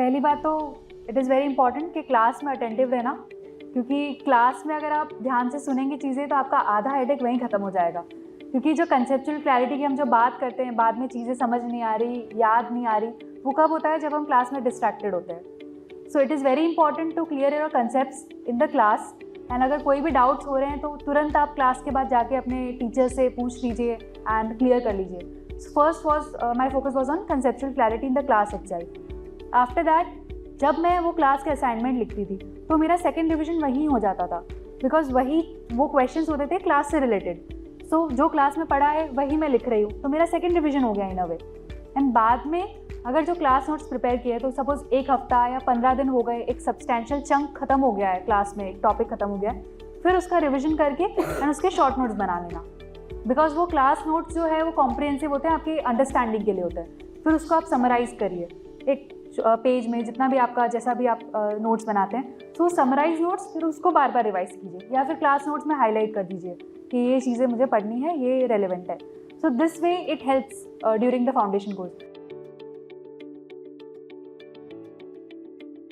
पहली बात तो इट इज़ वेरी इंपॉर्टेंट कि क्लास में अटेंटिव रहना, क्योंकि क्लास में अगर आप ध्यान से सुनेंगे चीज़ें तो आपका आधा हेडेक वहीं ख़त्म हो जाएगा। क्योंकि जो कंसेप्चुअल क्लैरिटी की हम जो बात करते हैं, बाद में चीज़ें समझ नहीं आ रही, याद नहीं आ रही, वो कब होता है जब हम क्लास में डिस्ट्रैक्टेड होते हैं। So it is very important to clear your concepts in the class. And अगर कोई भी डाउट्स हो रहे हैं तो तुरंत आप क्लास के बाद जाके अपने टीचर से पूछ लीजिए एंड क्लियर कर लीजिए। First was my focus was on conceptual clarity in the class itself. After that जब मैं वो क्लास के असाइनमेंट लिखती थी तो मेरा सेकेंड रिविजन वहीं हो जाता था, बिकॉज वही वो क्वेश्चंस होते थे क्लास से रिलेटेड। सो जो क्लास में पढ़ा है वही मैं लिख रही हूँ, तो मेरा सेकेंड रिविजन हो गया इन अ वे। एंड बाद में अगर जो क्लास नोट्स प्रिपेयर किए हैं तो सपोज 1 हफ्ता या 15 दिन हो गए, एक सब्सटैंशियल चंक खत्म हो गया है क्लास में, एक टॉपिक खत्म हो गया है, फिर उसका रिविजन करके एंड उसके शॉर्ट नोट्स बना लेना। बिकॉज वो क्लास नोट्स जो है वो कॉम्प्रिहेंसिव होते हैं, आपकी अंडरस्टैंडिंग के लिए होते हैं। फिर उसको आप समराइज़ करिए एक पेज में, जितना भी आपका जैसा भी आप नोट्स बनाते हैं, तो समराइज नोट्स फिर उसको बार बार रिवाइज कीजिए या फिर क्लास नोट्स में हाईलाइट कर दीजिए कि ये चीज़ें मुझे पढ़नी है, ये रेलिवेंट है। So this way it helps during the foundation course.